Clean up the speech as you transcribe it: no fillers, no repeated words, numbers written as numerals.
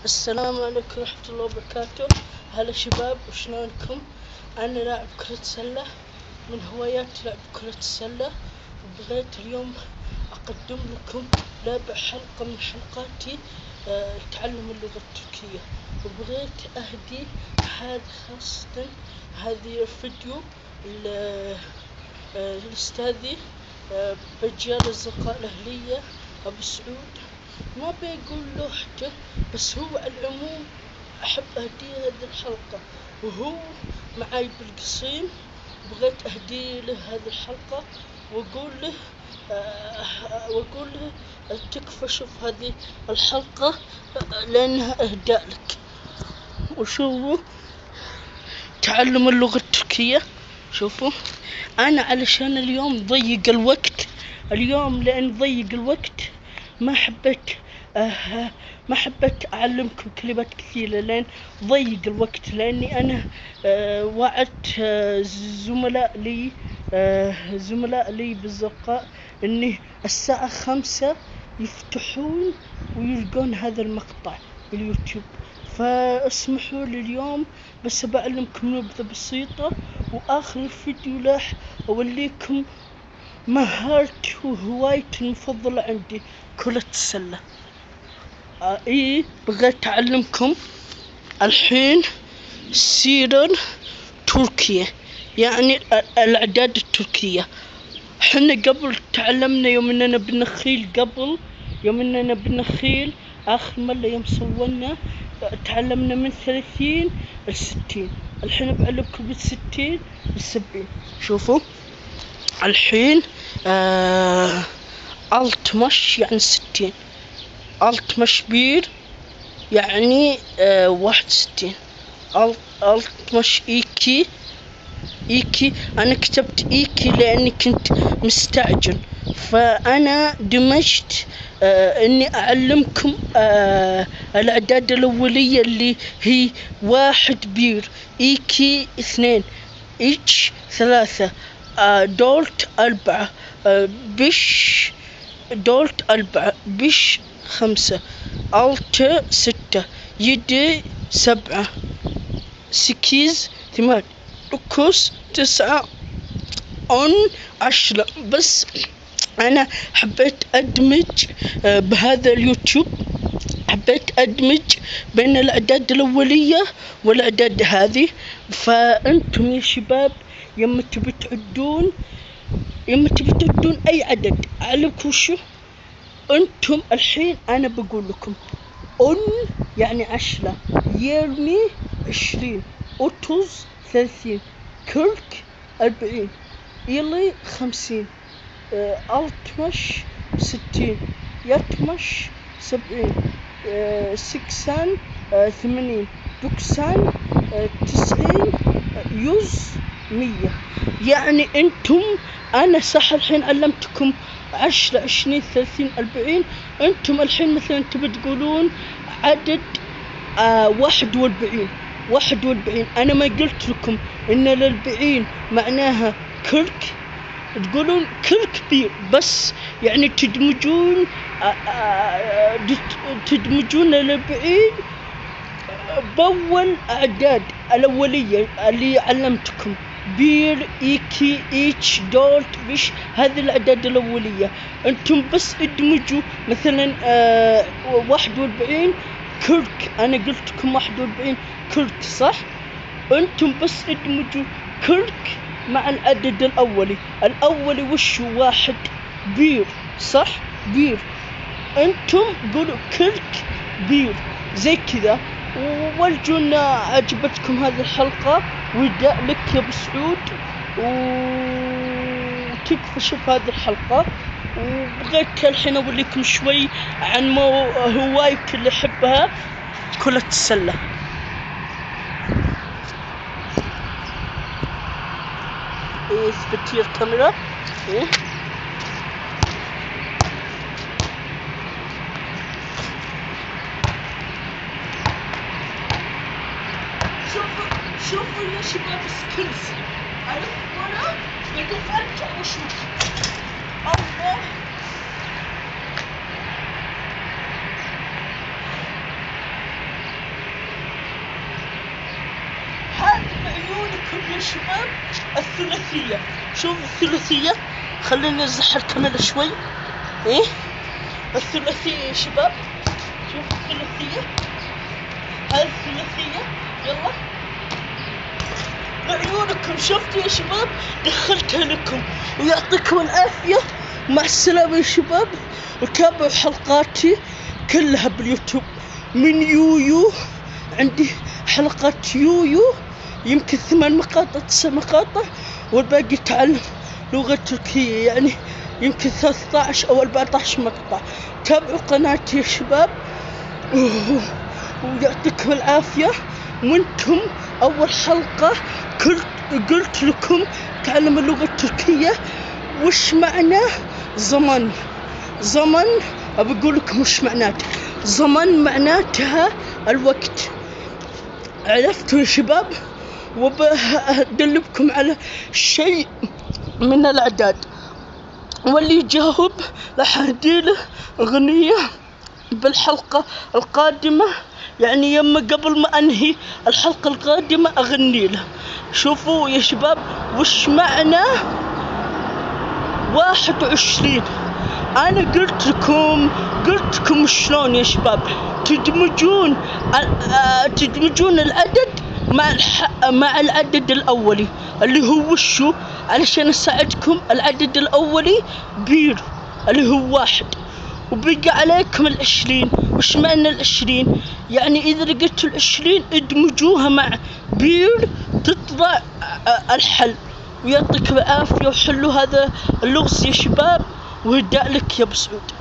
السلام عليكم ورحمة الله وبركاته. هلا شباب، وشلونكم؟ أنا لاعب كرة سلة، من هواياتي لعب كرة السلة، وبغيت اليوم أقدم لكم حلقة من حلقاتي تعلم اللغة التركية، وبغيت أهدي خاصة هذه الفيديو لأستاذي بجيال الأصدقاء الأهلية أبو سعود. ما بيقول لوحته، بس هو على العموم أحب أهديه هذه الحلقة، وهو معاي بالقصيم. بغيت أهدي له هذه الحلقة وأقول له تكفى شوف هذه الحلقة لأنها إهداء لك. وشوفوا تعلم اللغة التركية. شوفوا أنا علشان اليوم ضيق الوقت، لأن ضيق الوقت ما حبيت أعلمكم كلمات كثيرة لأن ضيق الوقت، لأني أنا وعدت زملاء لي بالزرقاء إني الساعة 5 يفتحون ويلقون هذا المقطع باليوتيوب، فاسمحوا لي اليوم بس بعلمكم نبذة بسيطة، وآخر الفيديو راح أوليكم مهارتي وهوايتي المفضلة عندي كرة السلة. بغيت أعلمكم الحين سيرة تركية، يعني الأعداد التركية. حنا قبل تعلمنا يوم إننا بالنخيل آخر مرة يوم سوينا تعلمنا من 30 ل60. الحين بعلمكم من 60 ل70. شوفوا الحين ألتمش يعني 60، ألتمش بير يعني 61، ألتمش إيكي. أنا كتبت إيكي لأني كنت مستعجل، فأنا دمجت إني أعلمكم الأعداد الأولية اللي هي 1 بير، إيكي 2، إيش 3، دولت 4، بش دولت 4، بش 5، ألت 6، يدي 7، سكيز 8، أكوس 9، أون 10. بس أنا حبيت أدمج بهذا اليوتيوب، حبيت أدمج بين الأعداد الأولية والأعداد هذه. فأنتم يا شباب يما تبي تعدون أي عدد أعلمكم شو أنتم الحين. أنا بقول لكم أن يعني 10، يرمي 20، أطز 30، كرك 40، إلي 50، ألتمش 60، يتمش 70، سكسان 80، دكسان 90، يوز 100. يعني أنتم أنا صح الحين علمتكم 10 20 30 40، أنتم الحين مثلا تبي تقولون عدد 41. أنا ما قلت لكم إن 40 معناها كرك، تقولون كرك كبير، بس يعني تدمجون 40 بأول أعداد الأولية اللي علمتكم، بير، إيكي، إيش، دولت، بش، هذه الأعداد الأولية. أنتم بس ادمجوا مثلا 41 كرك، أنا قلت لكم 41 كرك صح؟ أنتم بس ادمجوا كرك مع العدد الأولي وش هو 1 بير صح؟ بير. أنتم قولوا كرك بير زي كذا. وارجونا عجبتكم هذه الحلقة، وإهداء لك يا أبو سعود، وتكفى شوف هذه الحلقة. وبغيت الحين أقول شوي عن هوايتي اللي أحبها كرة السلة. اثبتي الكاميرا. شوفوا يا شباب سكيلز، عرفت وانا بعدين ارجع واشوف. الله يا شباب الثلاثية. شوف الثلاثية، خليني ازح الكاميرا شوي. ايه الثلاثية يا شباب، شوف الثلاثية، هاي الثلاثية. يلا بعيونكم، شفتوا يا شباب؟ دخلتها لكم ويعطيكم العافية. مع السلامة يا شباب، وتابعوا حلقاتي كلها باليوتيوب من يويو. عندي حلقات يويو يمكن 8 مقاطع 9 مقاطع، والباقي تعلم لغة تركية يعني يمكن 13 أو 14 مقطع. تابعوا قناتي يا شباب ويعطيكم العافية. وانتم أول حلقة قلت لكم تعلم اللغة التركية وش معنى زمن. زمن أبي أقول لكم وش معناته. زمن معناتها الوقت، عرفتوا يا شباب؟ وبدلبكم على شيء من الأعداد، واللي يجاوب راح أهديله أغنية بالحلقة القادمة، يعني يما قبل ما أنهي الحلقة القادمة أغني له. شوفوا يا شباب وش معنى 21. أنا قلت لكم شلون يا شباب تدمجون العدد مع العدد الأولي اللي هو وشو، علشان أساعدكم. العدد الأولي بير اللي هو 1، وبقى عليكم 20. وش معنى 20؟ يعني إذا لقيتوا 20 ادمجوها مع بير تطلع الحل. ويعطيكم العافية وحلوا هذا اللغز يا شباب، وهداء لك يا ابو سعود.